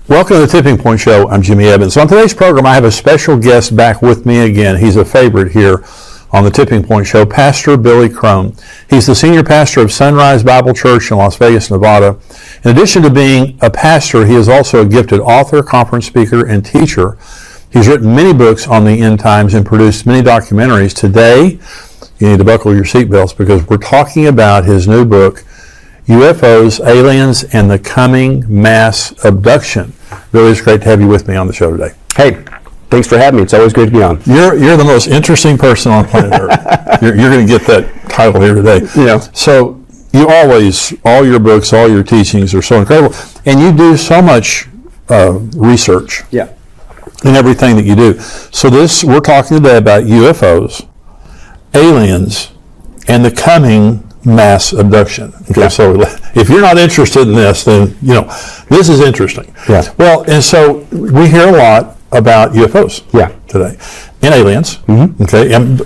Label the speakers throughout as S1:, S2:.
S1: Welcome to the Tipping Point Show. I'm Jimmy Evans. On today's program, I have a special guest back with me again. He's a favorite here on the Tipping Point Show, Pastor Billy Crone. He's the senior pastor of Sunrise Bible Church in Las Vegas, Nevada. In addition to being a pastor, he is also a gifted author, conference speaker, and teacher. He's written many books on the end times and produced many documentaries. Today, you need to buckle your seatbelts because we're talking about his new book, UFOs, Aliens, and the Coming Mass Abduction. Really, it's great to have you with me on the show today.
S2: Hey, thanks for having me. It's always good to be on.
S1: You're the most interesting person on planet Earth. You're going to get that title here today.
S2: Yeah.
S1: So you always, all your books, all your teachings are so incredible, and you do so much research.
S2: Yeah.
S1: In everything that you do. So we're talking today about UFOs, aliens, and the coming mass abduction. Okay, yeah. So if you're not interested in this, then, this is interesting.
S2: Yeah.
S1: Well, and so we hear a lot about UFOs today, and aliens. Mm-hmm. Okay, and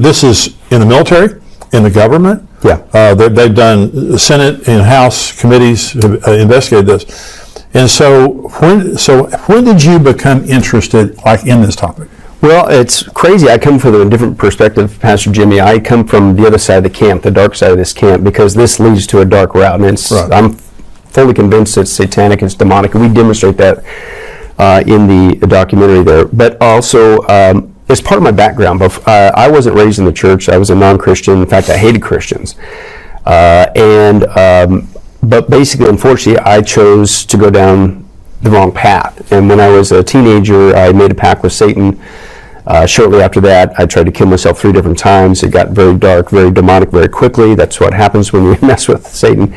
S1: this is in the military, in the government.
S2: Yeah.
S1: They've done Senate and House committees have investigated this. And so when did you become interested in this topic?
S2: Well, it's crazy. I come from a different perspective, Pastor Jimmy. I come from the other side of the camp, the dark side of this camp, because this leads to a dark route. And I'm fully convinced it's satanic, it's demonic, and we demonstrate that in the documentary there. But also, it's part of my background. I wasn't raised in the church. I was a non-Christian. In fact, I hated Christians. But basically, unfortunately, I chose to go down the wrong path. And when I was a teenager, I made a pact with Satan. Shortly after that, I tried to kill myself 3 different times. It got very dark, very demonic, very quickly. That's what happens when you mess with Satan.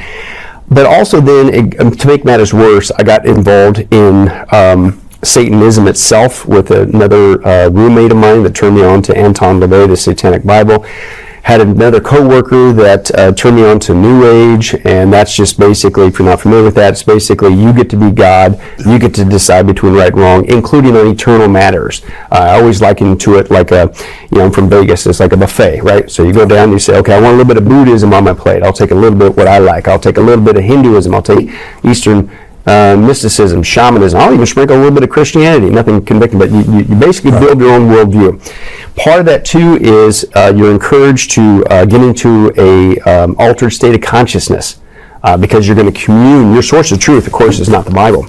S2: But also then, to make matters worse, I got involved in Satanism itself with another roommate of mine that turned me on to Anton LaVey, the Satanic Bible. Had another co-worker that turned me on to New Age, and that's just basically, if you're not familiar with that, it's basically you get to be God, you get to decide between right and wrong, including on eternal matters. I always liken to it like I'm from Vegas, it's like a buffet, right? So you go down and you say, okay, I want a little bit of Buddhism on my plate. I'll take a little bit of what I like. I'll take a little bit of Hinduism. I'll take Eastern mysticism, shamanism. I'll even sprinkle a little bit of Christianity, nothing convicting, but you basically build your own worldview. Part of that too is you're encouraged to get into a altered state of consciousness because you're going to commune. Your source of truth, of course, is not the Bible.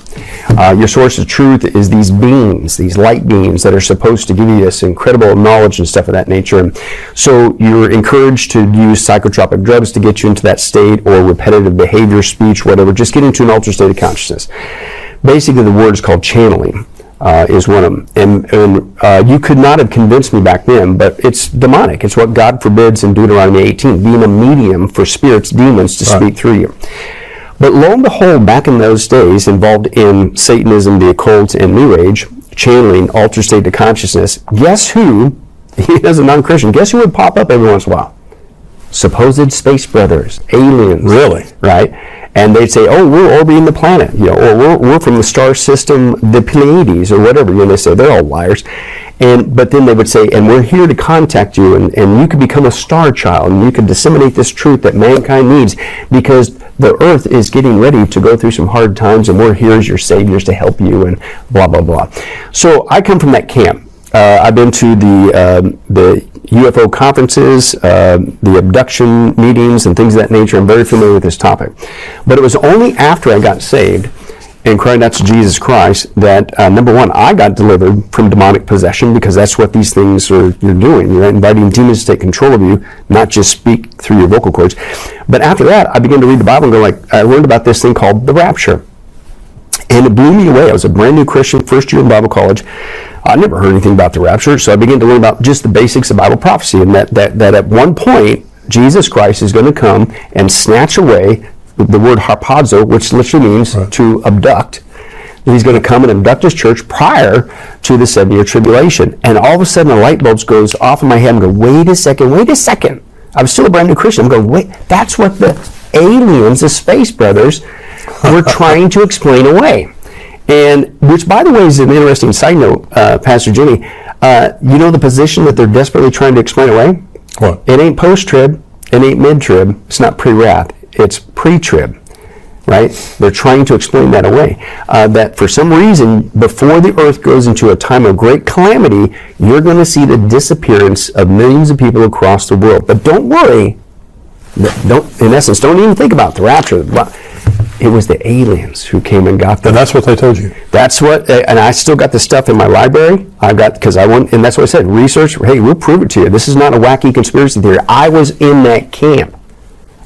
S2: Your source of truth is these beings, these light beings that are supposed to give you this incredible knowledge and stuff of that nature. And so you're encouraged to use psychotropic drugs to get you into that state, or repetitive behavior, speech, whatever, just get into an altered state of consciousness. Basically, the word is called channeling. Is one of them. And you could not have convinced me back then, but it's demonic. It's what God forbids in Deuteronomy 18, being a medium for spirits, demons to speak through you. But lo and behold, back in those days, involved in Satanism, the occult, and New Age, channeling, altered state of consciousness, guess who, as a non-Christian, guess who would pop up every once in a while? Supposed space brothers, aliens.
S1: Really?
S2: Right? And they'd say, oh, we're orbiting the planet, or we're from the star system, the Pleiades, or whatever. They say they're all liars. But then they would say, and we're here to contact you, and you could become a star child, and you could disseminate this truth that mankind needs, because the earth is getting ready to go through some hard times, and we're here as your saviors to help you, and blah, blah, blah. So I come from that camp. I've been to the UFO conferences, the abduction meetings, and things of that nature. I'm very familiar with this topic. But it was only after I got saved and cried out to Jesus Christ that, number one, I got delivered from demonic possession, because that's what these things you're doing. You're inviting demons to take control of you, not just speak through your vocal cords. But after that, I began to read the Bible and I learned about this thing called the rapture. And it blew me away. I was a brand new Christian, first year in Bible college. I never heard anything about the rapture, so I began to learn about just the basics of Bible prophecy, and that at one point, Jesus Christ is going to come and snatch away the word harpazo, which literally means to abduct. He's going to come and abduct his church prior to the 7-year tribulation. And all of a sudden, a light bulb goes off in my head. I'm going, wait a second. I was still a brand new Christian. I'm going, wait, that's what the aliens, the space brothers, were trying to explain away. And which, by the way, is an interesting side note, Pastor Jimmy. You know the position that they're desperately trying to explain away?
S1: What?
S2: It ain't post-trib. It ain't mid-trib. It's not pre-wrath. It's pre-trib. right? They're trying to explain that away. That for some reason, before the earth goes into a time of great calamity, you're going to see the disappearance of millions of people across the world. But don't worry. In essence, don't even think about the rapture. It was the aliens who came and got them.
S1: And that's what they told you.
S2: That's what, and I still got the stuff in my library. I've got, because I want, and that's what I said, research, hey, we'll prove it to you. This is not a wacky conspiracy theory. I was in that camp.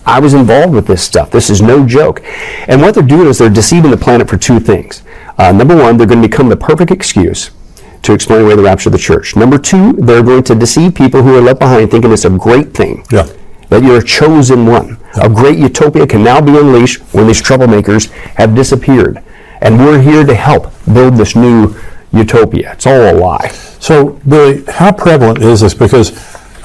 S2: I was involved with this stuff. This is no joke. And what they're doing is they're deceiving the planet for two things. Number one, they're going to become the perfect excuse to explain away the rapture of the church. Number two, they're going to deceive people who are left behind thinking it's a great thing.
S1: Yeah.
S2: That you're a chosen one. Yeah. A great utopia can now be unleashed when these troublemakers have disappeared. And we're here to help build this new utopia. It's all a lie.
S1: So, Billy, how prevalent is this? Because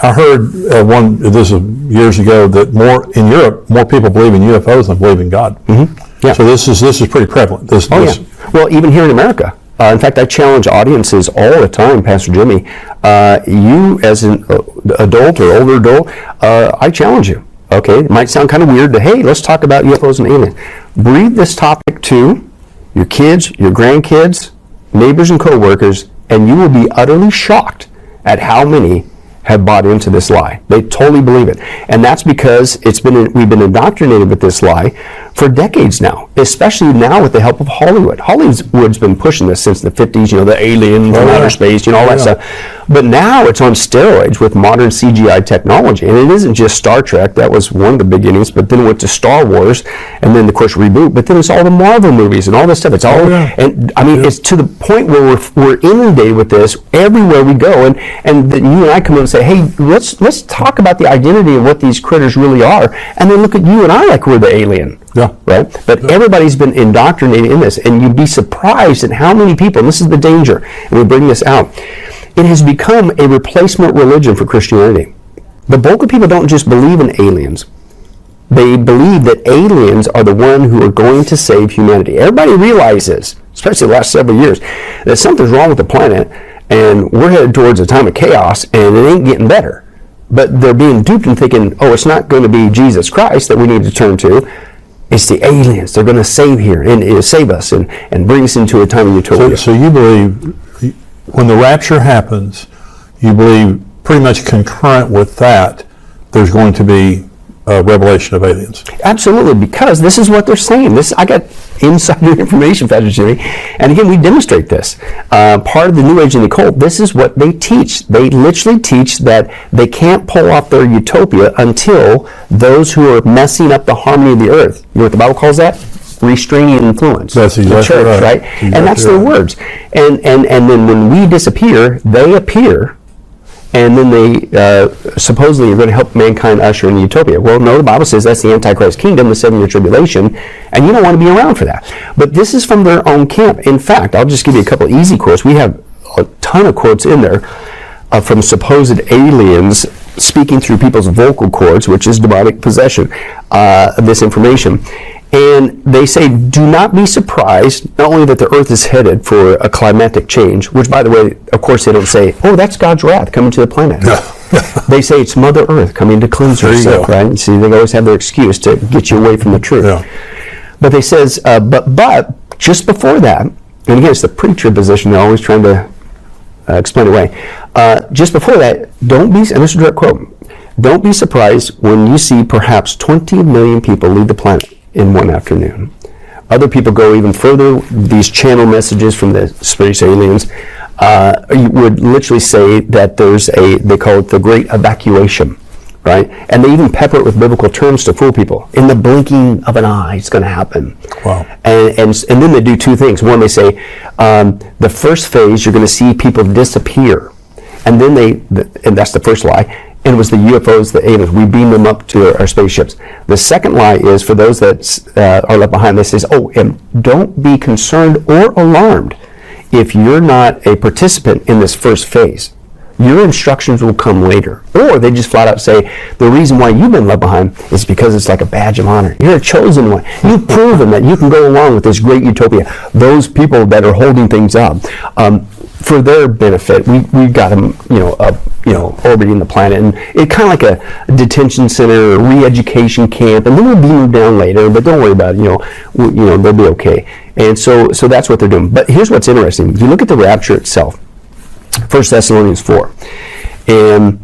S1: I heard this was years ago, that in Europe, more people believe in UFOs than believe in God.
S2: Mm-hmm. Yeah.
S1: So this is pretty prevalent.
S2: Yeah. Well, even here in America. In fact, I challenge audiences all the time, Pastor Jimmy. You, as an adult or older adult, I challenge you. Okay, it might sound kind of weird, but hey, let's talk about UFOs and aliens. Breathe this topic to your kids, your grandkids, neighbors, and coworkers, and you will be utterly shocked at how many have bought into this lie. They totally believe it. And that's because we've been indoctrinated with this lie for decades now, especially now with the help of Hollywood. Hollywood's been pushing this since the 50s, the aliens from outer space, all that stuff. But now it's on steroids with modern CGI technology. And it isn't just Star Trek. That was one of the beginnings, but then it went to Star Wars, and then, of course, reboot. But then it's all the Marvel movies and all this stuff. It's all, and I mean, it's to the point where we're inundated with this everywhere we go. And then you and I come in and say, hey, let's talk about the identity of what these critters really are. And they look at you and I like we're the alien.
S1: Yeah.
S2: Right? But everybody's been indoctrinated in this, and you'd be surprised at how many people, and this is the danger, and we bring this out, it has become a replacement religion for Christianity. The bulk of people don't just believe in aliens. They believe that aliens are the one who are going to save humanity. Everybody realizes, especially the last several years, that something's wrong with the planet, and we're headed towards a time of chaos, and it ain't getting better. But they're being duped and thinking, oh, it's not going to be Jesus Christ that we need to turn to. It's the aliens. They're going to save us and bring us into a time of utopia.
S1: So you believe when the rapture happens, you believe pretty much concurrent with that, there's going to be a revelation of aliens.
S2: Absolutely, because this is what they're saying. I got insider information, Pastor Jimmy, and again, we demonstrate this. Part of the New Age and the occult, this is what they teach. They literally teach that they can't pull off their utopia until those who are messing up the harmony of the earth, you know what the Bible calls that? Restraining influence.
S1: That's exactly
S2: the church, right?
S1: Exactly,
S2: and that's their words. And then when we disappear, they appear, and then they supposedly are going to help mankind usher in utopia. Well, no, the Bible says that's the Antichrist kingdom, the 7-year tribulation, and you don't want to be around for that. But this is from their own camp. In fact, I'll just give you a couple easy quotes. We have a ton of quotes in there from supposed aliens speaking through people's vocal cords, which is demonic possession, this information. And they say, do not be surprised, not only that the earth is headed for a climatic change, which, by the way, of course, they don't say, oh, that's God's wrath coming to the planet. They say it's Mother Earth coming to cleanse herself, right? See, they always have their excuse to get you away from the truth. Yeah. But they says, but just before that, and again, it's the preacher position, they're always trying to explain away. Just before that, don't be, and this is a direct quote, don't be surprised when you see perhaps 20 million people leave the planet in one afternoon. Other people go even further. These channel messages from the space aliens would literally say that they call it the great evacuation, right? And they even pepper it with biblical terms to fool people. In the blinking of an eye, it's going to happen. Wow. And then they do two things. One, they say, the first phase, you're going to see people disappear. And then and that's the first lie. And it was the UFOs, the aliens. We beam them up to our spaceships. The second lie is for those that are left behind. They says, "Oh, and don't be concerned or alarmed if you're not a participant in this first phase. Your instructions will come later." Or they just flat out say, "The reason why you've been left behind is because it's like a badge of honor. You're a chosen one. You've proven that you can go along with this great utopia." Those people that are holding things up, for their benefit, we've got them, orbiting the planet, and it's kind of like a detention center, or re-education camp, and then we'll be moved down later. But don't worry about it. They'll be okay. And so that's what they're doing. But here's what's interesting: if you look at the rapture itself, 1 Thessalonians 4, and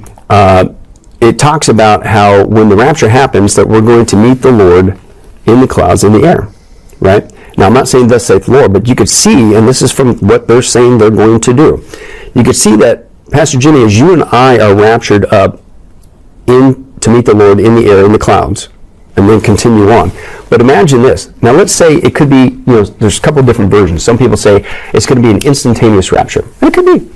S2: it talks about how when the rapture happens, that we're going to meet the Lord in the clouds in the air, right? Now, I'm not saying thus saith the Lord, but you could see, and this is from what they're saying they're going to do, you could see that, Pastor Jimmy, as you and I are raptured up to meet the Lord in the air, in the clouds, and then continue on. But imagine this. Now, let's say it could be, there's a couple of different versions. Some people say it's going to be an instantaneous rapture. And it could be.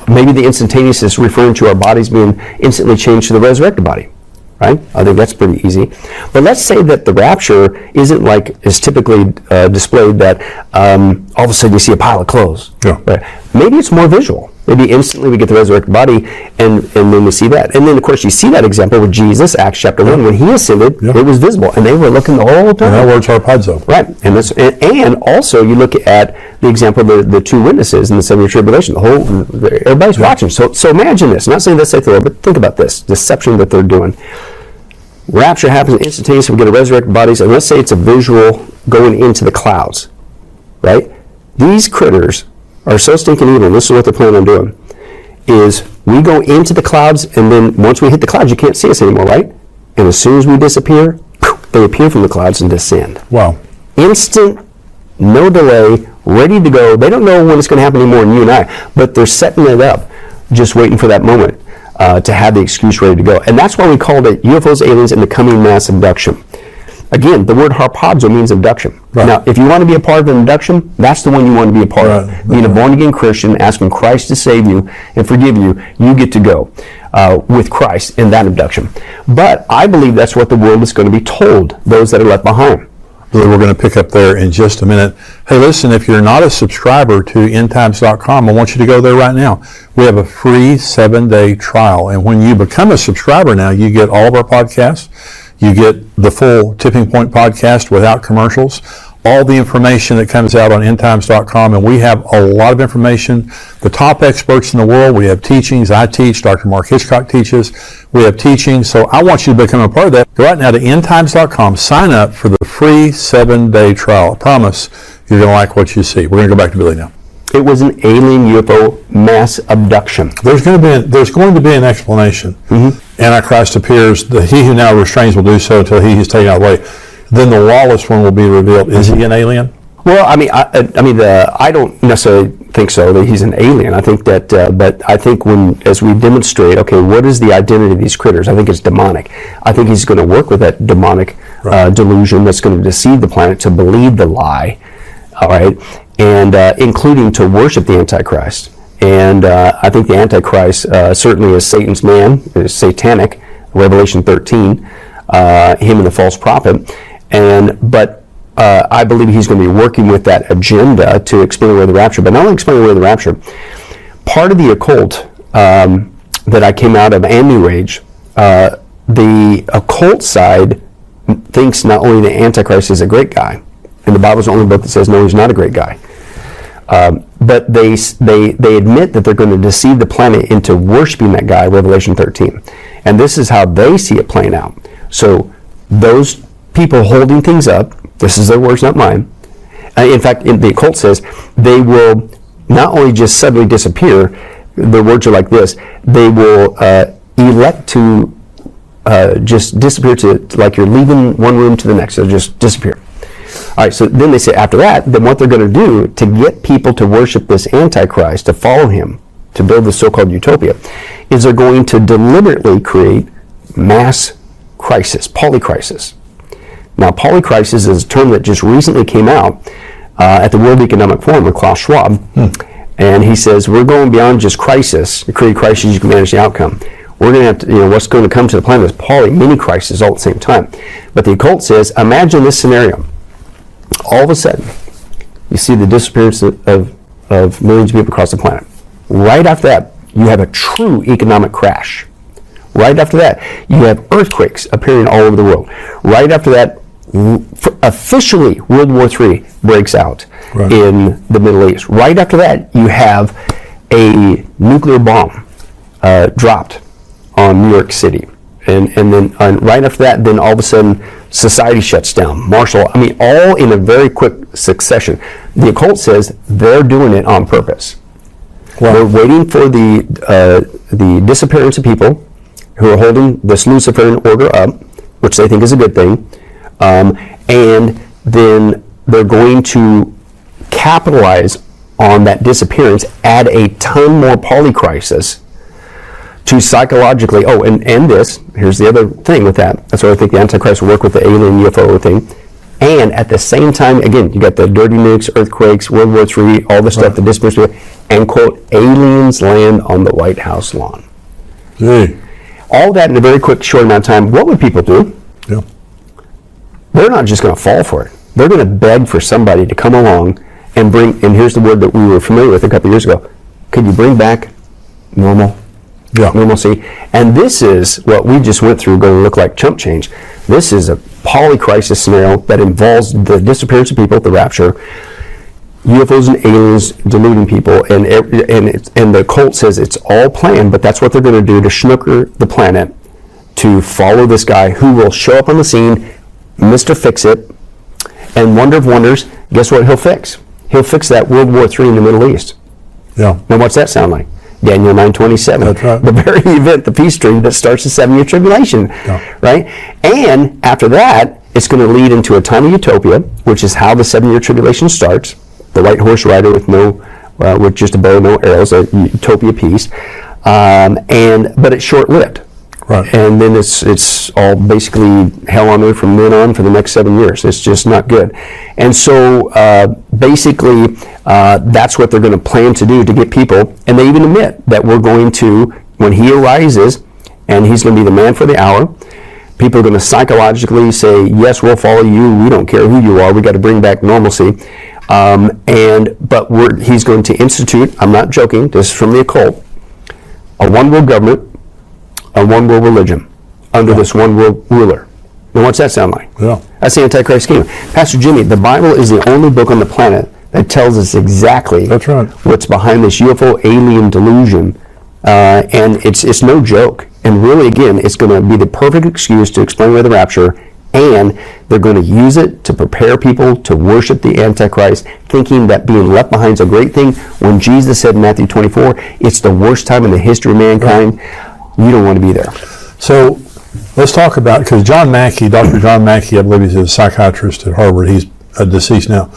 S2: Maybe the instantaneous is referring to our bodies being instantly changed to the resurrected body, right? I think that's pretty easy. But let's say that the rapture isn't like is typically displayed, that all of a sudden you see a pile of clothes.
S1: Yeah.
S2: Right? Maybe it's more visual. Maybe instantly we get the resurrected body, and then we see that. And then, of course, you see that example with Jesus, Acts chapter 1. When he ascended, it was visible, and they were looking the whole time.
S1: In other words, harpazo.
S2: Right. And also, you look at the example of the two witnesses in the 7-year tribulation. Everybody's watching. So imagine this. I'm not saying this saith the Lord, but think about this deception that they're doing. Rapture happens instantaneously. We get a resurrected bodies, and let's say it's a visual going into the clouds, right? These critters are so stinking evil, and this is what they're planning on doing, is we go into the clouds, and then once we hit the clouds, you can't see us anymore, right? And as soon as we disappear, they appear from the clouds and descend.
S1: Wow.
S2: Instant, no delay, ready to go. They don't know when it's going to happen anymore than you and I, but they're setting it up, just waiting for that moment to have the excuse ready to go. And that's why we called it UFOs, Aliens, and the Coming Mass Abduction. Again, the word harpazo means abduction.
S1: Right.
S2: Now, if you want to be a part of an abduction, that's the one you want to be a part of. Being a born-again Christian, asking Christ to save you and forgive you, you get to go with Christ in that abduction. But I believe that's what the world is going to be told, those that are left behind.
S1: We're going to pick up there in just a minute. Hey, listen, if you're not a subscriber to endtimes.com, I want you to go there right now. We have a free 7-day trial. And when you become a subscriber now, you get all of our podcasts. You get the full Tipping Point podcast without commercials, all the information that comes out on endtimes.com, and we have a lot of information. The top experts in the world, we have teachings. I teach, Dr. Mark Hitchcock teaches. We have teachings, so I want you to become a part of that. Go right now to endtimes.com, sign up for the free 7-day trial. I promise you're going to like what you see. We're going to go back to Billy now.
S2: It was an alien UFO mass abduction.
S1: There's going to be an explanation. Mm-hmm. Antichrist appears. He who now restrains will do so until he is taken out of the way. Then the lawless one will be revealed. Is he an alien?
S2: Well, I don't necessarily think so that he's an alien. I think that, but I think as we demonstrate, okay, what is the identity of these critters? I think it's demonic. I think he's going to work with that demonic delusion that's going to deceive the planet to believe the lie. All right. And including to worship the Antichrist. And I think the Antichrist certainly is Satan's man, is satanic, Revelation 13, him and the false prophet. But I believe he's going to be working with that agenda to explain away the rapture. But not only explain away the rapture, part of the occult that I came out of and New Age, the occult side thinks not only the Antichrist is a great guy, and the Bible's the only book that says no, he's not a great guy. But they admit that they're going to deceive the planet into worshiping that guy, Revelation 13. And this is how they see it playing out. So those people holding things up, this is their words, not mine. In fact, the occult says they will not only just suddenly disappear, their words are like this, they will elect to just disappear to like you're leaving one room to the next, they'll just disappear. All right, so then they say after that, then what they're going to do to get people to worship this Antichrist, to follow him, to build the so-called utopia, is they're going to deliberately create mass crisis, polycrisis. Now, polycrisis is a term that just recently came out at the World Economic Forum with Klaus Schwab, and he says, we're going beyond just crisis. To create crisis, you can manage the outcome. We're going to have to, what's going to come to the planet is mini crisis all at the same time. But the occult says, imagine this scenario. All of a sudden, you see the disappearance of millions of people across the planet. Right after that, you have a true economic crash. Right after that, you have earthquakes appearing all over the world. Right after that, officially World War III breaks out in the Middle East. Right after that, you have a nuclear bomb dropped on New York City. And then right after that, then all of a sudden, society shuts down. Martial, all in a very quick succession. The occult says they're doing it on purpose. Wow. They're waiting for the disappearance of people who are holding this Luciferian order up, which they think is a good thing, and then they're going to capitalize on that disappearance, add a ton more polycrisis to psychologically, here's the other thing with that. That's why I think the Antichrist will work with the alien UFO thing. And at the same time, again, you got the dirty nukes, earthquakes, World War III, all the stuff that disappears, and quote, aliens land on the White House lawn.
S1: Hey.
S2: All that in a very quick, short amount of time. What would people do?
S1: Yeah.
S2: They're not just going to fall for it. They're going to beg for somebody to come along and bring, and here's the word that we were familiar with a couple years ago. Could you bring back normal?
S1: Yeah.
S2: Normalcy. And this is what we just went through going to look like chump change. This is a polycrisis scenario that involves the disappearance of people at the rapture, UFOs and aliens deluding people, and the cult says it's all planned, but that's what they're going to do to snooker the planet, to follow this guy who will show up on the scene, Mr. Fix-It, and wonder of wonders, guess what he'll fix? He'll fix that World War III in the Middle East.
S1: Yeah.
S2: Now what's that sound like? Daniel 9:27.
S1: That's right.
S2: The very event, the peace treaty that starts the 7-year tribulation, right? And after that, it's going to lead into a time of utopia, which is how the 7-year tribulation starts. The white horse rider with just a bow, no arrows, a utopia peace, but it's short-lived.
S1: Right.
S2: And then it's all basically hell on earth from then on for the next 7 years. It's just not good. And so basically that's what they're going to plan to do to get people. And they even admit that we're going to, when he arises, and he's going to be the man for the hour, people are going to psychologically say, yes, we'll follow you. We don't care who you are. We got to bring back normalcy. But he's going to institute, I'm not joking, this is from the occult, a one-world government, a one-world religion under this one-world ruler. Now, what's that sound like?
S1: Yeah.
S2: That's the Antichrist scheme. Pastor Jimmy, the Bible is the only book on the planet that tells us exactly what's behind this UFO alien delusion, and it's no joke. And really, again, it's going to be the perfect excuse to explain away the rapture, and they're going to use it to prepare people to worship the Antichrist, thinking that being left behind is a great thing, when Jesus said in Matthew 24, it's the worst time in the history of mankind. You don't want to be there.
S1: So let's talk about, because John Mackey, Dr. John Mackey, I believe he's a psychiatrist at Harvard. He's deceased now.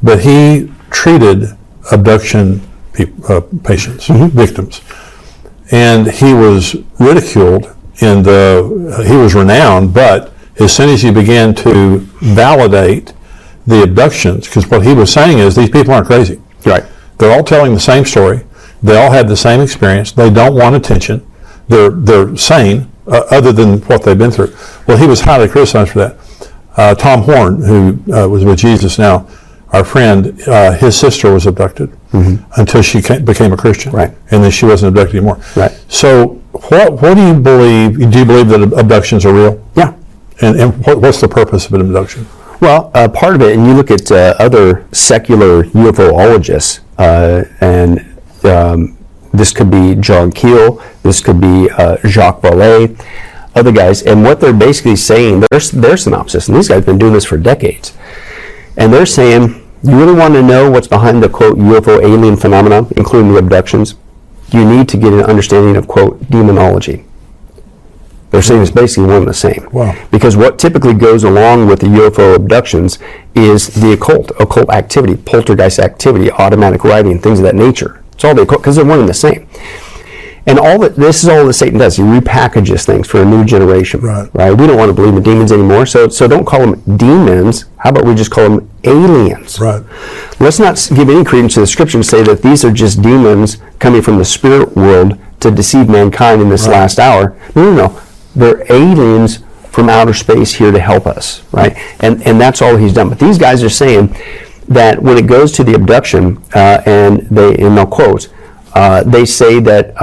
S1: But he treated abduction patients, victims. And he was ridiculed, he was renowned, but as soon as he began to validate the abductions, because what he was saying is these people aren't crazy.
S2: Right.
S1: They're all telling the same story. They all had the same experience. They don't want attention. They're sane, other than what they've been through. Well, he was highly criticized for that. Tom Horn, who was with Jesus now, our friend, his sister was abducted until she became a Christian.
S2: Right.
S1: And then she wasn't abducted anymore.
S2: Right.
S1: So what do you believe? Do you believe that abductions are real?
S2: Yeah.
S1: And what's the purpose of an abduction?
S2: Well, part of it, and you look at other secular UFOologists, and this could be John Keel, this could be Jacques Vallée, other guys, and what they're basically saying, their synopsis, and these guys have been doing this for decades, and they're saying, you really want to know what's behind the, quote, UFO alien phenomena, including the abductions, you need to get an understanding of, quote, demonology. They're saying it's basically one and the same.
S1: Wow.
S2: Because what typically goes along with the UFO abductions is the occult activity, poltergeist activity, automatic writing, things of that nature. It's all the occult, because they're one and the same. And this is all that Satan does. He repackages things for a new generation.
S1: Right.
S2: We don't want to believe in demons anymore, so don't call them demons. How about we just call them aliens?
S1: Right.
S2: Let's not give any credence to the scripture and say that these are just demons coming from the spirit world to deceive mankind in this last hour. No. They're aliens from outer space here to help us, right? And that's all he's done. But these guys are saying that when it goes to the abduction, and they'll quote, they say that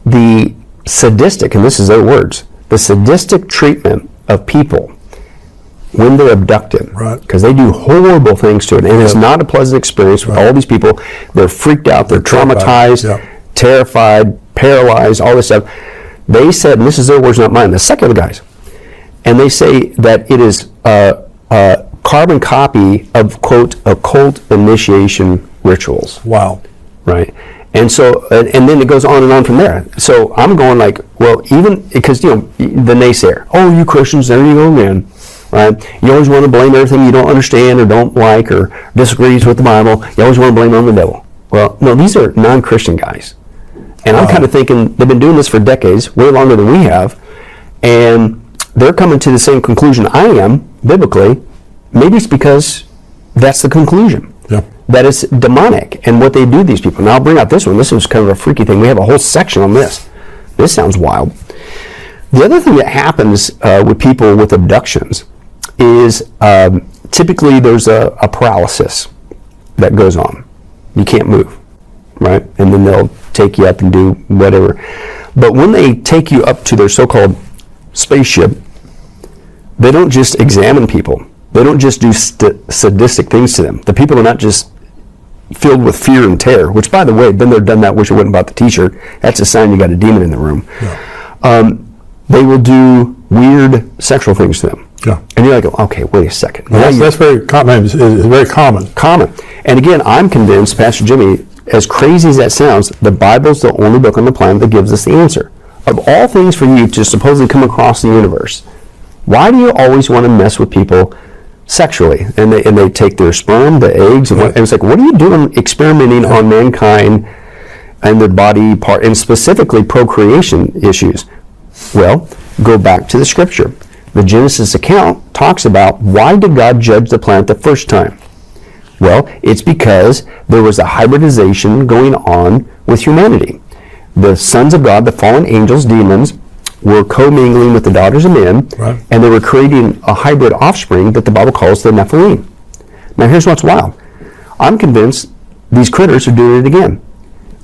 S2: the sadistic, and this is their words, the sadistic treatment of people when they're abducted, because they do horrible things to it, and it's not a pleasant experience with all these people. They're freaked out, they're traumatized, terrified, paralyzed, all this stuff. They said, and this is their words, not mine, the secular guys, and they say that it is a carbon copy of, quote, occult initiation rituals.
S1: Wow.
S2: Right? And so, and then it goes on and on from there. So I'm going like, well, even, because, the naysayer, oh, you Christians, there you go again, right? You always want to blame everything you don't understand or don't like or disagrees with the Bible. You always want to blame it on the devil. Well, no, these are non-Christian guys. And I'm kind of thinking, they've been doing this for decades, way longer than we have, and they're coming to the same conclusion I am, biblically. Maybe it's because that's the conclusion.
S1: Yeah.
S2: That it's demonic, and what they do to these people. Now I'll bring out this one. This was kind of a freaky thing. We have a whole section on this. This sounds wild. The other thing that happens with people with abductions is typically there's a paralysis that goes on. You can't move, right? And then they'll take you up and do whatever. But when they take you up to their so-called spaceship, they don't just examine people. They don't just do sadistic things to them. The people are not just filled with fear and terror, which, by the way, been there, done that, wish I wouldn't bought the t-shirt. That's a sign you got a demon in the room. Yeah. They will do weird sexual things to them. Yeah. And you're like, okay, wait a second.
S1: Well, that's very common. It's very common.
S2: Common. And again, I'm convinced, Pastor Jimmy, as crazy as that sounds, the Bible's the only book on the planet that gives us the answer. Of all things for you to supposedly come across the universe, why do you always want to mess with people sexually? And they take their sperm, the eggs, and it's like, what are you doing experimenting on mankind and their body part, and specifically procreation issues? Well, go back to the scripture. The Genesis account talks about, why did God judge the planet the first time? Well, it's because there was a hybridization going on with humanity. The sons of God, the fallen angels, demons, were commingling with the daughters of men, right, and they were creating a hybrid offspring that the Bible calls the Nephilim. Now here's what's wild. I'm convinced these critters are doing it again.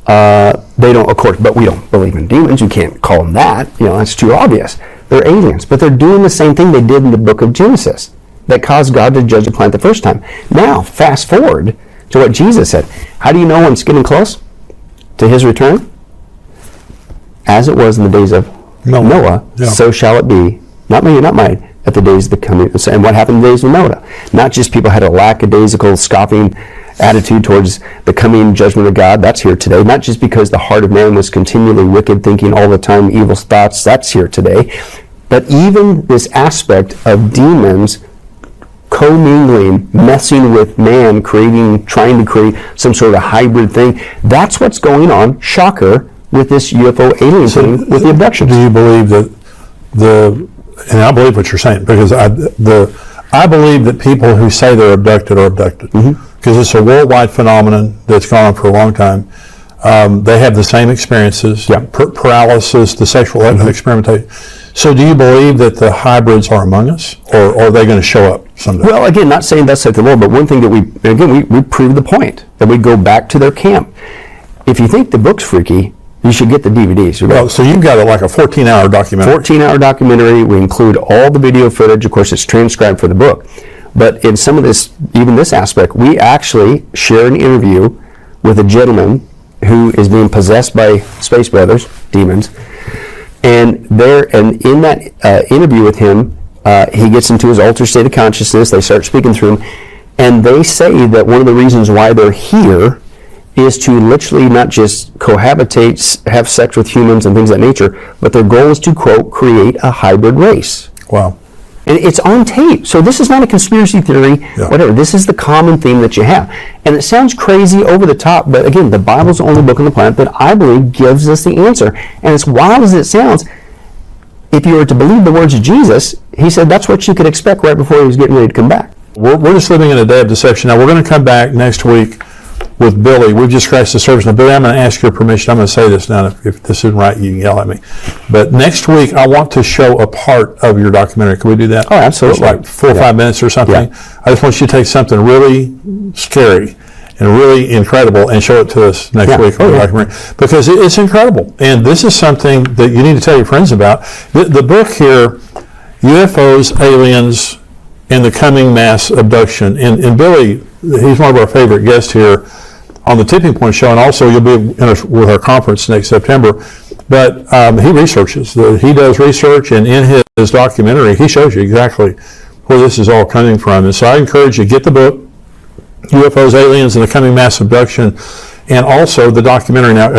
S2: They don't, of course, but we don't believe in demons. You can't call them that. That's too obvious. They're aliens, but they're doing the same thing they did in the book of Genesis that caused God to judge the planet the first time. Now, fast forward to what Jesus said. How do you know when it's getting close to his return? As it was in the days of Noah, so shall it be, not me, not mine, at the days of the coming. And what happened in the days of Noah? Not just people had a lackadaisical, scoffing attitude towards the coming judgment of God. That's here today. Not just because the heart of man was continually wicked, thinking all the time evil thoughts. That's here today. But even this aspect of demons commingling, messing with man, trying to create some sort of hybrid thing. That's what's going on, shocker, with this UFO alien thing, with the abductions.
S1: Do you believe that and I believe what you're saying, because I believe that people who say they're abducted are abducted, because it's a worldwide phenomenon that's gone on for a long time. They have the same experiences, paralysis, the sexual experimentation. So do you believe that the hybrids are among us, or are they going to show up someday?
S2: Well, again, not saying that's like the Lord, but one thing that we proved the point, that we go back to their camp. If you think the book's freaky, you should get the DVDs.
S1: Well, so you've got like a 14-hour documentary.
S2: 14-hour documentary. We include all the video footage. Of course, it's transcribed for the book. But in some of this, even this aspect, we actually share an interview with a gentleman who is being possessed by space brothers, demons. And in that interview with him, he gets into his altered state of consciousness. They start speaking through him. And they say that one of the reasons why they're here is to literally not just cohabitate, have sex with humans and things of that nature, but their goal is to, quote, create a hybrid race.
S1: Wow.
S2: And it's on tape. So this is not a conspiracy theory, whatever. This is the common theme that you have. And it sounds crazy, over the top, but again, the Bible's the only book on the planet that I believe gives us the answer. And as wild as it sounds, if you were to believe the words of Jesus, he said that's what you could expect right before he was getting ready to come back.
S1: We're just living in a day of deception. Now, we're going to come back next week with Billy. We've just scratched the surface. Now, Billy, I'm going to ask your permission. I'm going to say this now. If this isn't right, you can yell at me. But next week, I want to show a part of your documentary. Can we do that?
S2: Oh, absolutely.
S1: It's like 4 or 5 minutes or something. I just want you to take something really scary and really incredible and show it to us next week on the documentary. Because it's incredible. And this is something that you need to tell your friends about. The book here, UFOs, Aliens, and the Coming Mass Abduction. And Billy, he's one of our favorite guests here on the Tipping Point Show, and also you'll be with our conference next September. But he researches. He does research, and in his documentary, he shows you exactly where this is all coming from. And so I encourage you to get the book, UFOs, Aliens, and the Coming Mass Abduction, and also the documentary. Now,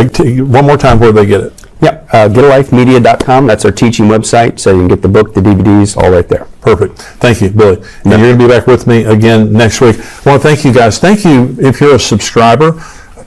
S1: one more time, where do they get it?
S2: Yep, getalifemedia.com. That's our teaching website, so you can get the book, the DVDs, all right there.
S1: Perfect. Thank you, Billy. And you're going to be back with me again next week. I want to thank you guys. Thank you if you're a subscriber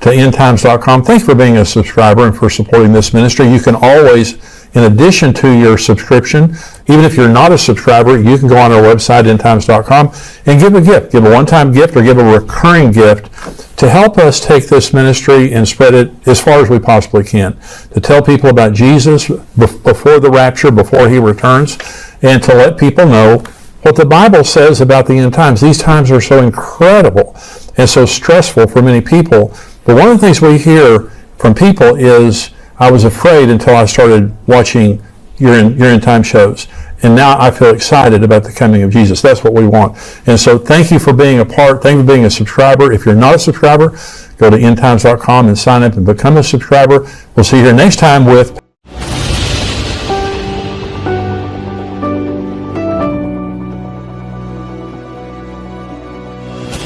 S1: to endtimes.com. Thanks for being a subscriber and for supporting this ministry. You can always, in addition to your subscription, even if you're not a subscriber, you can go on our website, endtimes.com, and give a gift. Give a one-time gift or give a recurring gift to help us take this ministry and spread it as far as we possibly can. To tell people about Jesus before the rapture, before he returns, and to let people know what the Bible says about the end times. These times are so incredible and so stressful for many people. But one of the things we hear from people is, I was afraid until I started watching your end time shows. And now I feel excited about the coming of Jesus. That's what we want. And so thank you for being a part. Thank you for being a subscriber. If you're not a subscriber, go to endtimes.com and sign up and become a subscriber. We'll see you here next time with...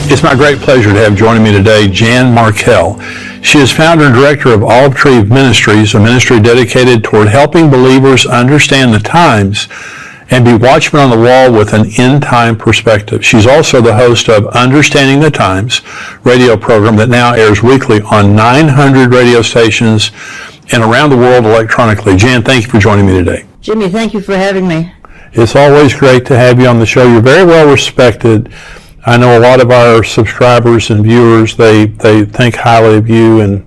S1: It's my great pleasure to have joining me today Jan Markell. She is founder and director of Olive Tree Ministries, a ministry dedicated toward helping believers understand the times and be watchmen on the wall with an end-time perspective. She's also the host of Understanding the Times radio program that now airs weekly on 900 radio stations and around the world electronically. Jan, thank you for joining me today.
S3: Jimmy, thank you for having me.
S1: It's always great to have you on the show. You're very well respected. I know a lot of our subscribers and viewers, they think highly of you, and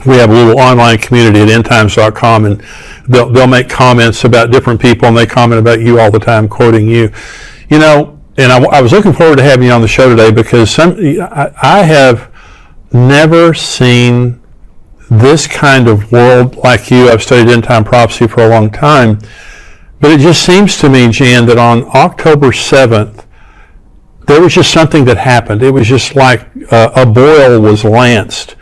S1: we have a little online community at endtimes.com, and they'll make comments about different people, and they comment about you all the time, quoting you. You know, and I was looking forward to having you on the show today because I have never seen this kind of world like you. I've studied end-time prophecy for a long time, but it just seems to me, Jan, that on October 7th, there was just something that happened. It was just like a boil was lanced.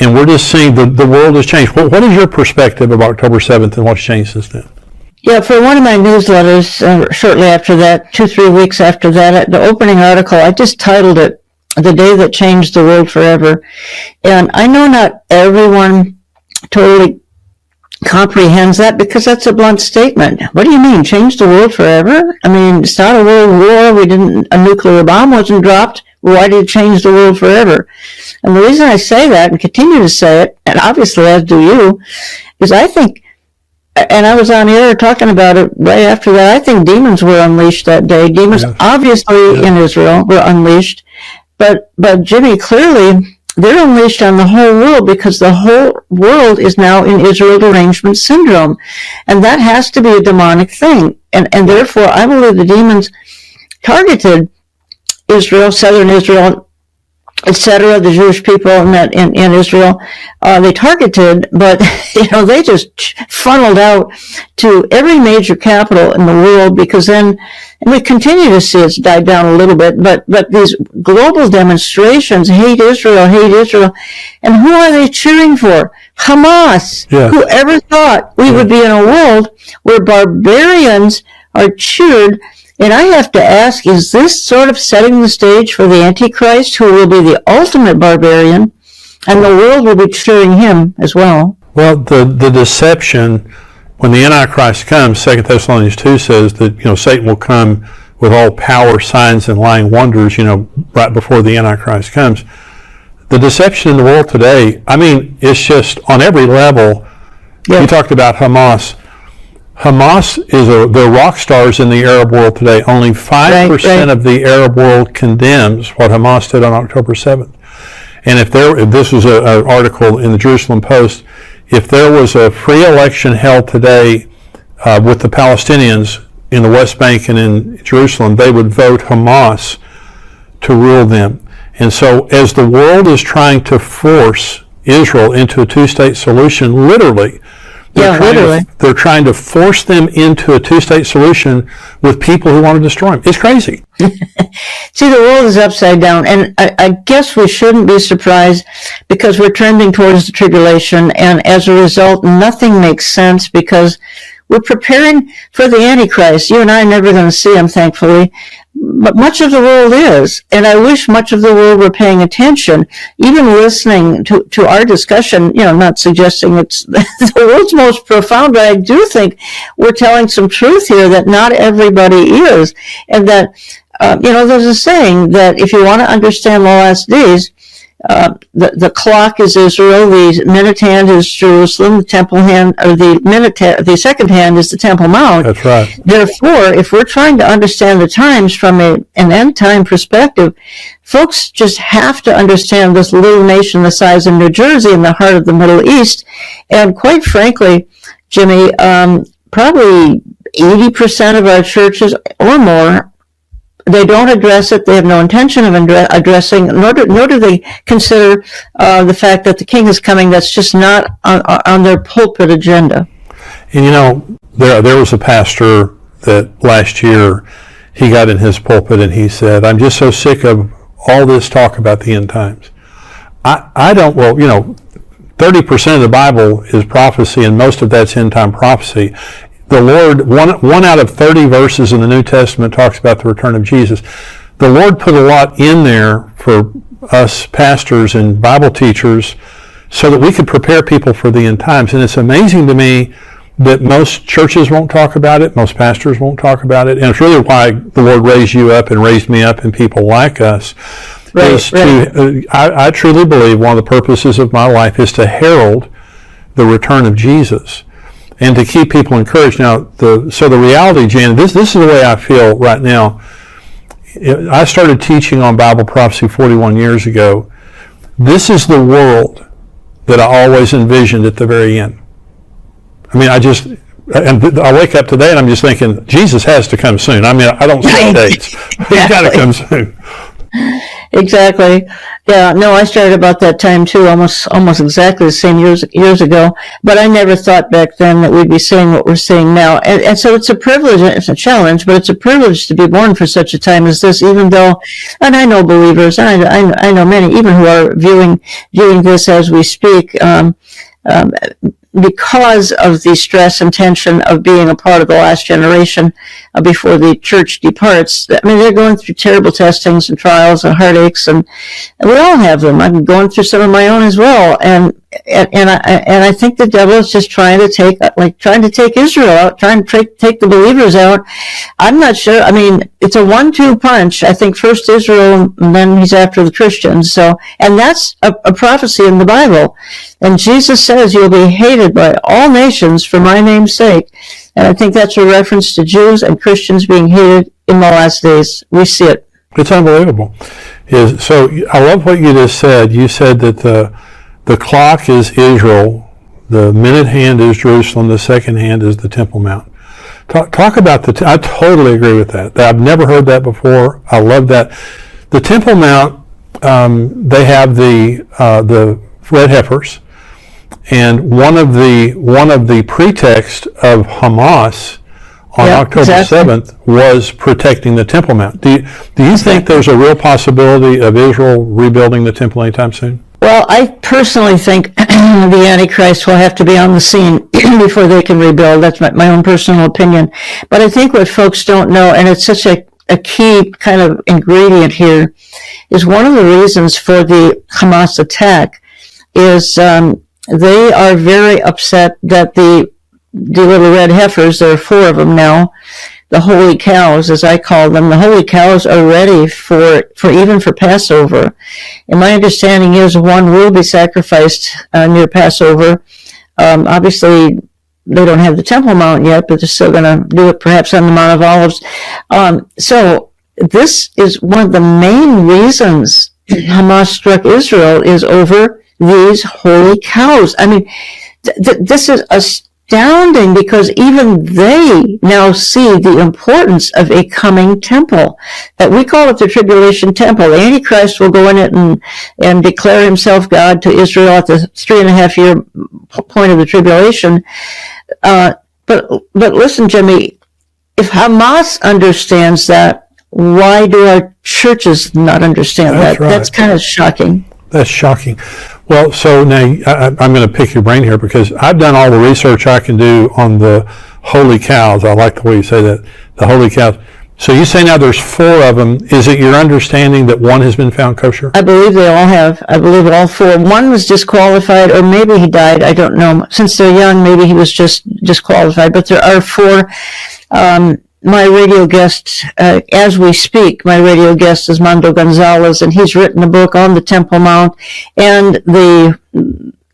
S1: And we're just seeing the world has changed. What is your perspective of October 7th and what's changed since then?
S3: Yeah, for one of my newsletters, shortly after that, 2-3 weeks after that, the opening article, I just titled it, The Day That Changed the World Forever. And I know not everyone totally comprehends that because that's a blunt statement. What do you mean, change the world forever? I mean, start a world war, a nuclear bomb wasn't dropped. Why did it change the world forever? And the reason I say that and continue to say it, and obviously as do you, is I think, and I was on air talking about it right after that, I think demons were unleashed that day. Demons obviously in Israel were unleashed, but Jimmy, clearly they're unleashed on the whole world because the whole world is now in Israel derangement syndrome. And that has to be a demonic thing. And therefore, I believe the demons targeted Israel, southern Israel, etc., the Jewish people in Israel. They targeted, but, they just funneled out to every major capital in the world because then, and we continue to see it's died down a little bit, but these global demonstrations, hate Israel, and who are they cheering for? Hamas. Yeah. Who ever thought we would be in a world where barbarians are cheered? And I have to ask, is this sort of setting the stage for the Antichrist, who will be the ultimate barbarian, and the world will be cheering him as well?
S1: Well, the deception, when the Antichrist comes, 2 Thessalonians 2 says that, Satan will come with all power, signs, and lying wonders, right before the Antichrist comes. The deception in the world today, I mean, it's just on every level. Yeah. You talked about Hamas. Hamas they're rock stars in the Arab world today. Only 5% of the Arab world condemns what Hamas did on October 7th. And if this was an article in the Jerusalem Post, if there was a free election held today with the Palestinians in the West Bank and in Jerusalem, they would vote Hamas to rule them. And so as the world is trying to force Israel into a two-state solution, literally,
S3: literally.
S1: They're trying to force them into a two-state solution with people who want to destroy them. It's crazy.
S3: See, the world is upside down, and I guess we shouldn't be surprised because we're trending towards the tribulation, and as a result, nothing makes sense because we're preparing for the Antichrist. You and I are never going to see him, thankfully, but much of the world is, and I wish much of the world were paying attention, even listening to our discussion, not suggesting it's the world's most profound, but I do think we're telling some truth here that not everybody is, and that, there's a saying that if you want to understand the last days, the clock is Israel, the minute hand is Jerusalem, the temple hand, or the second hand is the Temple Mount.
S1: That's right.
S3: Therefore, if we're trying to understand the times from an end time perspective, folks just have to understand this little nation the size of New Jersey in the heart of the Middle East. And quite frankly, Jimmy, probably 80% of our churches or more, they don't address it. They have no intention of addressing, nor do they consider the fact that the king is coming. That's just not on their pulpit agenda.
S1: And there was a pastor that last year he got in his pulpit and he said, "I'm just so sick of all this talk about the end times. I don't, 30% of the Bible is prophecy, and most of that's end time prophecy. The Lord, one out of 30 verses in the New Testament talks about the return of Jesus. The Lord put a lot in there for us pastors and Bible teachers so that we could prepare people for the end times. And it's amazing to me that most churches won't talk about it, most pastors won't talk about it, and it's really why the Lord raised you up and raised me up and people like us. Right. I truly believe one of the purposes of my life is to herald the return of Jesus and to keep people encouraged. Now, so the reality, Jan, this is the way I feel right now. I started teaching on Bible prophecy 41 years ago. This is the world that I always envisioned at the very end. I mean, I wake up today and I'm just thinking, Jesus has to come soon. I mean, I don't set dates. He's got to come soon.
S3: Exactly. Yeah, no, I started about that time too, almost exactly the same years ago. But I never thought back then that we'd be saying what we're saying now. And so it's a privilege, it's a challenge, but it's a privilege to be born for such a time as this, even though, and I know believers, and I know many, even who are viewing this as we speak, because of the stress and tension of being a part of the last generation before the church departs. I mean, they're going through terrible testings and trials and heartaches, and we all have them. I'm going through some of my own as well, and I think the devil is just trying to take Israel out, trying to take the believers out. I'm not sure. I mean, it's a 1-2 punch. I think first Israel, and then he's after the Christians. So, and that's a prophecy in the Bible. And Jesus says you'll be hated by all nations for my name's sake. And I think that's a reference to Jews and Christians being hated in the last days. We see it.
S1: It's unbelievable. So I love what you just said. You said that the clock is Israel, the minute hand is Jerusalem, the second hand is the Temple Mount. Talk about I totally agree with that. I've never heard that before. I love that. The Temple Mount, they have the red heifers, and one of the pretext of Hamas on October 7th was protecting the Temple Mount. Do you think there's a real possibility of Israel rebuilding the temple anytime soon?
S3: Well, I personally think the Antichrist will have to be on the scene before they can rebuild. That's my own personal opinion. But I think what folks don't know, and it's such a key kind of ingredient here, is one of the reasons for the Hamas attack is they are very upset that the little red heifers, there are 4 of them now, the holy cows, as I call them, the holy cows are ready for Passover. And my understanding is one will be sacrificed near Passover. Obviously, they don't have the Temple Mount yet, but they're still going to do it perhaps on the Mount of Olives. So this is one of the main reasons Hamas struck Israel is over these holy cows. I mean, this is astounding because even they now see the importance of a coming temple. That we call it the tribulation temple. The Antichrist will go in it and declare himself God to Israel at the 3.5 year point of the tribulation. But listen, Jimmy, if Hamas understands that, why do our churches not understand that?
S1: Right.
S3: That's kind of shocking.
S1: That's shocking. Well, so now I'm going to pick your brain here because I've done all the research I can do on the holy cows. I like the way you say that, the holy cows. So you say now there's 4 of them. Is it your understanding that one has been found kosher?
S3: I believe they all have. I believe all 4. One was disqualified, or maybe he died. I don't know. Since they're young, maybe he was just disqualified. But there are 4. My radio guest, as we speak, my radio guest is Mando Gonzalez, and he's written a book on the Temple Mount and the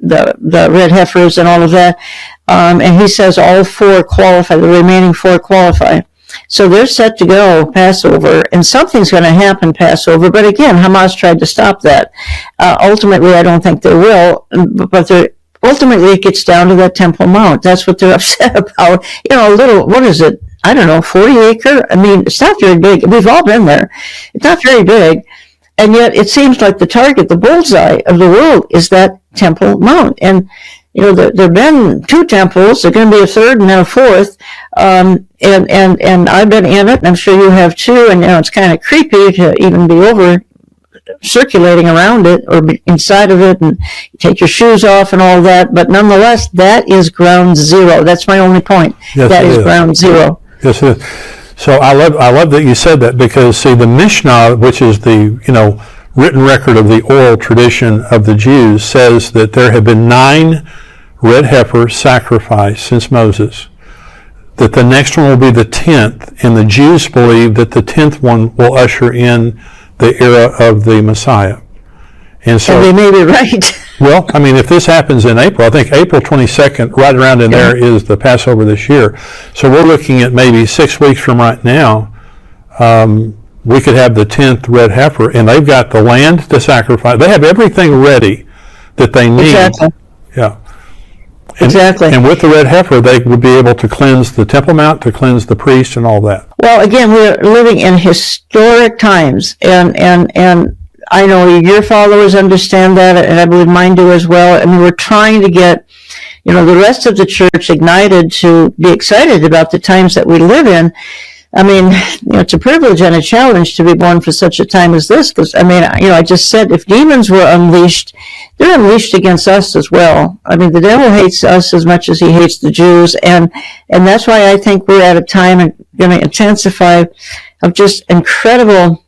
S3: red heifers and all of that. And he says all 4 qualify. The remaining 4 qualify. So they're set to go Passover, and something's going to happen Passover. But again, Hamas tried to stop that. Ultimately, I don't think they will. But ultimately, it gets down to that Temple Mount. That's what they're upset about. You know, a little, what is it? I don't know, 40 acre? I mean, it's not very big. We've all been there. It's not very big. And yet it seems like the target, the bullseye of the world is that Temple Mount. And, you know, there have been 2 temples. There's going to be a 3rd and then a 4th. And I've been in it, and I'm sure you have too. And, you know, it's kind of creepy to even be over circulating around it or inside of it, and you take your shoes off and all that. But nonetheless, that is ground zero. That's my only point.
S1: Yes,
S3: that is ground zero.
S1: Yes, it is. So I love that you said that, because see, the Mishnah, which is the, you know, written record of the oral tradition of the Jews, says that there have been 9 red heifers sacrificed since Moses, that the next one will be the 10th, and the Jews believe that the 10th one will usher in the era of the Messiah. And so,
S3: and they may be right.
S1: well, I mean, if this happens in April, I think April 22nd, right around in there, is the Passover this year. So we're looking at maybe 6 weeks from right now, we could have the 10th red heifer, and they've got the land to sacrifice. They have everything ready that they need.
S3: Exactly.
S1: Yeah.
S3: Exactly.
S1: And with the red heifer, they would be able to cleanse the Temple Mount, to cleanse the priest, and all that.
S3: Well, again, we're living in historic times, and I know your followers understand that, and I believe mine do as well. I mean, we're trying to get, you know, the rest of the church ignited to be excited about the times that we live in. I mean, you know, it's a privilege and a challenge to be born for such a time as this, because, I mean, you know, I just said if demons were unleashed, they're unleashed against us as well. I mean, the devil hates us as much as he hates the Jews, and that's why I think we're at a time and going to intensify of just incredible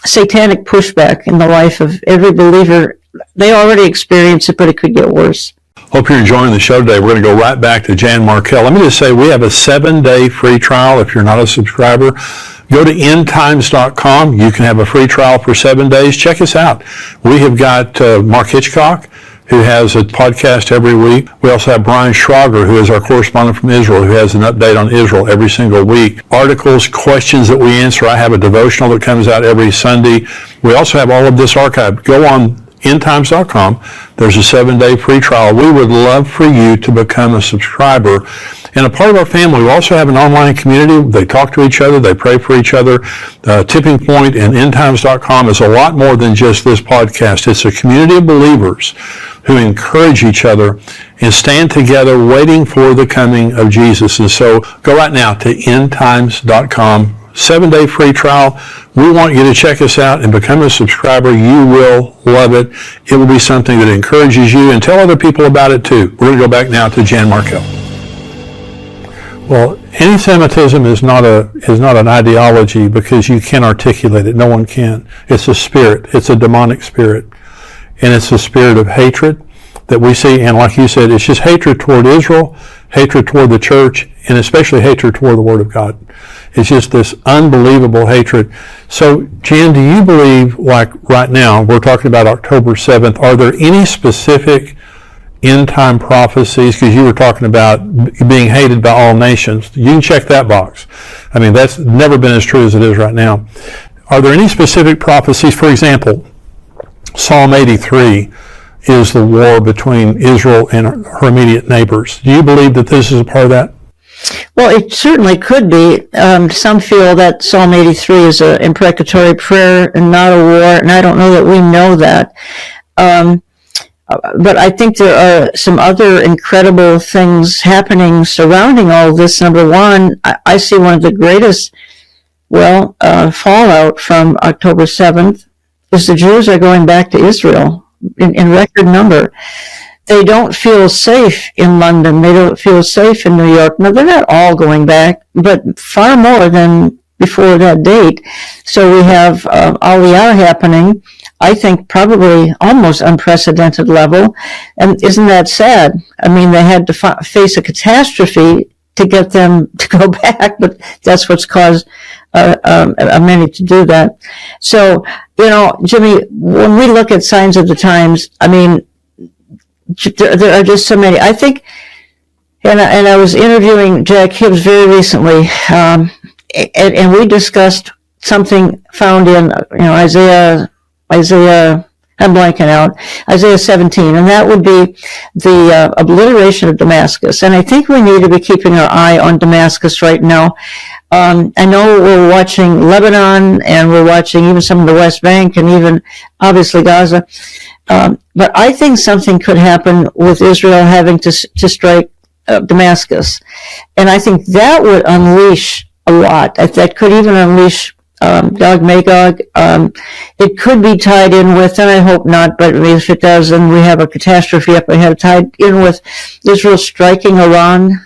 S3: satanic pushback in the life of every believer. They already experience it, but it could get worse.
S1: Hope you're enjoying the show today. We're going to go right back to Jan Markell. Let me just say, we have a 7-day free trial. If you're not a subscriber, go to endtimes.com. You can have a free trial for 7 days. Check us out. We have got Mark Hitchcock, who has a podcast every week. We also have Brian Schrager, who is our correspondent from Israel, who has an update on Israel every single week. Articles, questions that we answer. I have a devotional that comes out every Sunday. We also have all of this archived. Go on endtimes.com. There's a 7-day free trial. We would love for you to become a subscriber and a part of our family. We also have an online community. They talk to each other. They pray for each other. Tipping Point and endtimes.com is a lot more than just this podcast. It's a community of believers who encourage each other and stand together waiting for the coming of Jesus. And so go right now to endtimes.com. 7-day free trial. We want you to check us out and become a subscriber. You will love it. It will be something that encourages you, and tell other people about it too. We're going to go back now to Jan Markell. Well, anti-Semitism is not an ideology, because you can't articulate it. No one can. It's a spirit. It's a demonic spirit. And it's a spirit of hatred that we see. And like you said, it's just hatred toward Israel, hatred toward the church, and especially hatred toward the Word of God. It's just this unbelievable hatred. So, Jan, do you believe, like right now, we're talking about October 7th, are there any specific end-time prophecies? Because you were talking about being hated by all nations. You can check that box. I mean, that's never been as true as it is right now. Are there any specific prophecies? For example, Psalm 83 is the war between Israel and her immediate neighbors. Do you believe that this is a part of that?
S3: Well, it certainly could be. Some feel that Psalm 83 is an imprecatory prayer and not a war, and I don't know that we know that. but I think there are some other incredible things happening surrounding all this. Number one, I see one of the greatest, fallout from October 7th is the Jews are going back to Israel in record number. They don't feel safe in London. They don't feel safe in New York. Now, they're not all going back, but far more than before that date. So we have Aliyah happening, I think probably almost unprecedented level. And isn't that sad? I mean, they had to face a catastrophe to get them to go back, but that's what's caused many to do that. So, Jimmy, when we look at signs of the times, I mean, there are just so many. I think, and I was interviewing Jack Hibbs very recently, and we discussed something found in Isaiah. I'm blanking out. Isaiah 17, and that would be the obliteration of Damascus. And I think we need to be keeping our eye on Damascus right now. I know we're watching Lebanon, and we're watching even some of the West Bank, and even obviously Gaza. But I think something could happen with Israel having to strike Damascus. And I think that would unleash a lot. That could even unleash Gog Magog. It could be tied in with, and I hope not, but if it does, then we have a catastrophe up ahead, tied in with Israel striking Iran.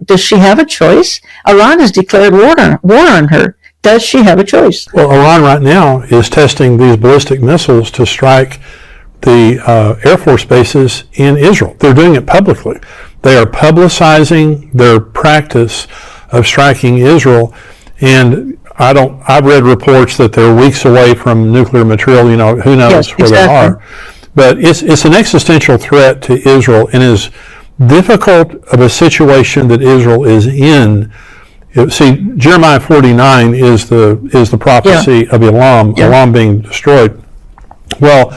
S3: Does she have a choice? Iran has declared war on her. Does she have a choice?
S1: Well, Iran right now is testing these ballistic missiles to strike the Air Force bases in Israel. They're doing it publicly. They are publicizing their practice of striking Israel, and I've read reports that they're weeks away from nuclear material, who knows
S3: yes,
S1: where
S3: exactly.
S1: they are. But it's an existential threat to Israel, and as difficult of a situation that Israel is in. See, Jeremiah 49 is the prophecy of Elam, Elam being destroyed. Well,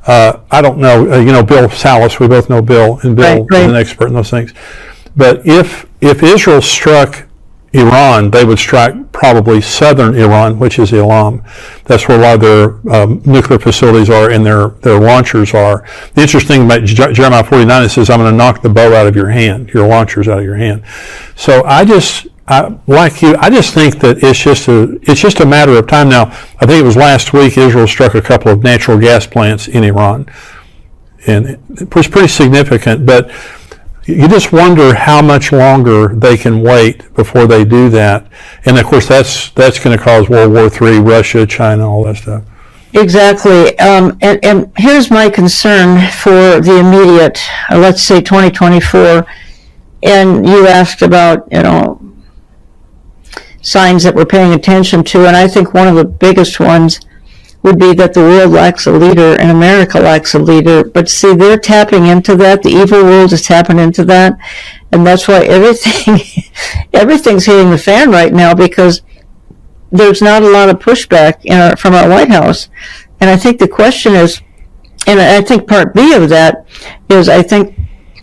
S1: I don't know, Bill Salas, we both know Bill, and Bill is an expert in those things. But if Israel struck Iran, they would strike probably southern Iran, which is Elam. That's where a lot of their nuclear facilities are and their launchers are. The interesting thing about Jeremiah 49, it says, I'm going to knock the bow out of your hand, your launchers out of your hand. So like you, I just think that it's just a matter of time. Now, I think it was last week Israel struck a couple of natural gas plants in Iran, and it was pretty significant. But you just wonder how much longer they can wait before they do that. And of course, that's going to cause World War III, Russia, China, all that stuff.
S3: Exactly. And here's my concern for the immediate, let's say 2024. And you asked about, signs that we're paying attention to, and I think one of the biggest ones would be that the world lacks a leader and America lacks a leader. But see, they're tapping into that. The evil world is tapping into that, and that's why everything's hitting the fan right now, because there's not a lot of pushback from our White House. And I think the question is, and I think part B of that is, I think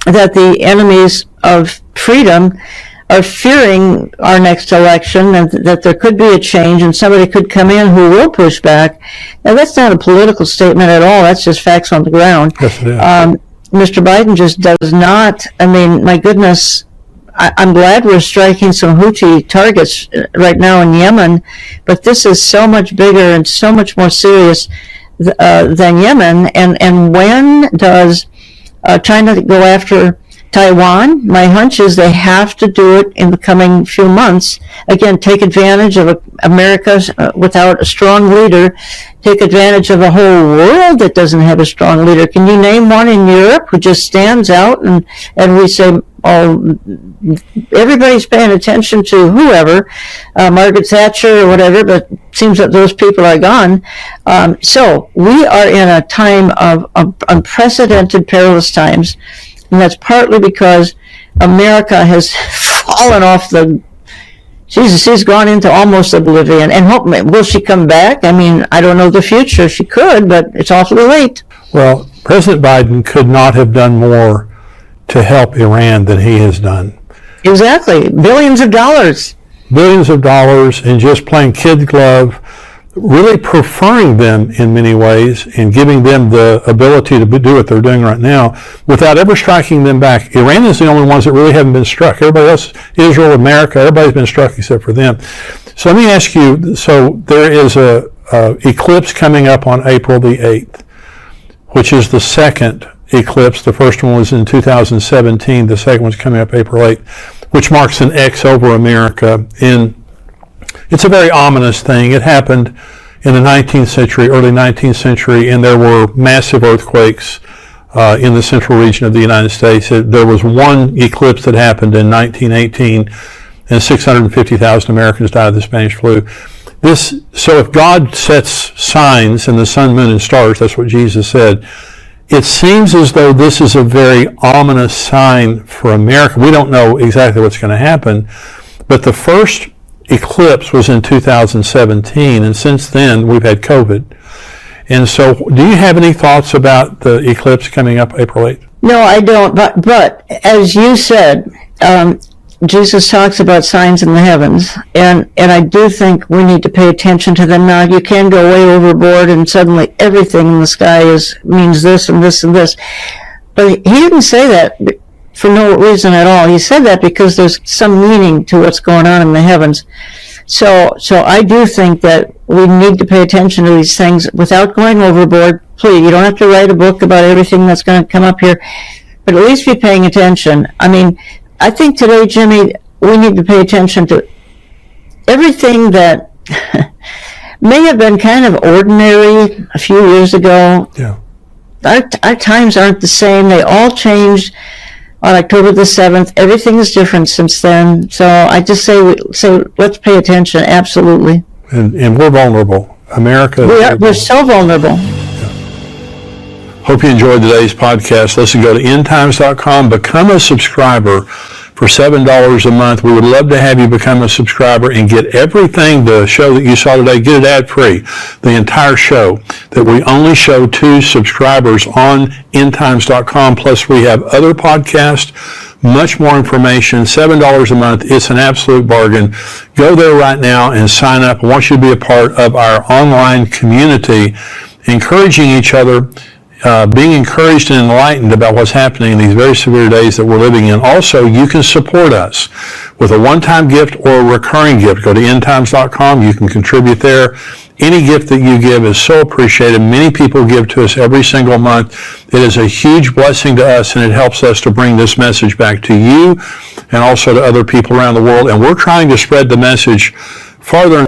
S3: that the enemies of freedom are fearing our next election, and that there could be a change and somebody could come in who will push back. Now, that's not a political statement at all. That's just facts on the ground.
S1: Yes, it is.
S3: Mr. Biden just does not. I mean, my goodness, I'm glad we're striking some Houthi targets right now in Yemen, but this is so much bigger and so much more serious than Yemen. And when does China go after Taiwan? My hunch is they have to do it in the coming few months. Again, take advantage of America without a strong leader. Take advantage of a whole world that doesn't have a strong leader. Can you name one in Europe who just stands out and we say, oh, everybody's paying attention to whoever, Margaret Thatcher or whatever, but it seems that those people are gone. So we are in a time of unprecedented, perilous times. And that's partly because America has fallen off she's gone into almost oblivion. And will she come back? I mean, I don't know the future. She could, but it's awfully late.
S1: Well, President Biden could not have done more to help Iran than he has done.
S3: Exactly. Billions of dollars.
S1: Billions of dollars, and just playing kid glove really preferring them in many ways and giving them the ability to do what they're doing right now without ever striking them back. Iran is the only ones that really haven't been struck. Everybody else, Israel, America, everybody's been struck except for them. So let me ask you, so there is a eclipse coming up on April the 8th, which is the second eclipse. The first one was in 2017. The second one's coming up April 8th, which marks an X over America. And it's a very ominous thing. It happened in the 19th century, early 19th century, and there were massive earthquakes in the central region of the United States. There was one eclipse that happened in 1918, and 650,000 Americans died of the Spanish flu. So if God sets signs in the sun, moon, and stars, that's what Jesus said, it seems as though this is a very ominous sign for America. We don't know exactly what's going to happen, but the first eclipse was in 2017, and since then we've had COVID. And so do you have any thoughts about the eclipse coming up April 8th?
S3: No, I don't, but as you said, Jesus talks about signs in the heavens, and I do think we need to pay attention to them now. You can go way overboard and suddenly everything in the sky means this and this and this. But he didn't say that for no reason at all. He said that because there's some meaning to what's going on in the heavens. So I do think that we need to pay attention to these things without going overboard. Please, you don't have to write a book about everything that's going to come up here, but at least be paying attention. I mean, I think today, Jimmy, we need to pay attention to everything that may have been kind of ordinary a few years ago.
S1: Yeah.
S3: Our times aren't the same. They all changed on October the 7th. Everything is different since then. So I just say let's pay attention. Absolutely.
S1: And we're vulnerable. America.
S3: We're so vulnerable.
S1: Hope you enjoyed today's podcast. Listen, go to endtimes.com, become a subscriber for $7 a month. We would love to have you become a subscriber and get everything, the show that you saw today, get it ad-free, the entire show, that we only show to subscribers on endtimes.com. Plus, we have other podcasts, much more information, $7 a month. It's an absolute bargain. Go there right now and sign up. I want you to be a part of our online community, encouraging each other, being encouraged and enlightened about what's happening in these very severe days that we're living in. Also, you can support us with a one-time gift or a recurring gift. Go to endtimes.com. You can contribute there. Any gift that you give is so appreciated. Many people give to us every single month. It is a huge blessing to us, and it helps us to bring this message back to you and also to other people around the world. And we're trying to spread the message farther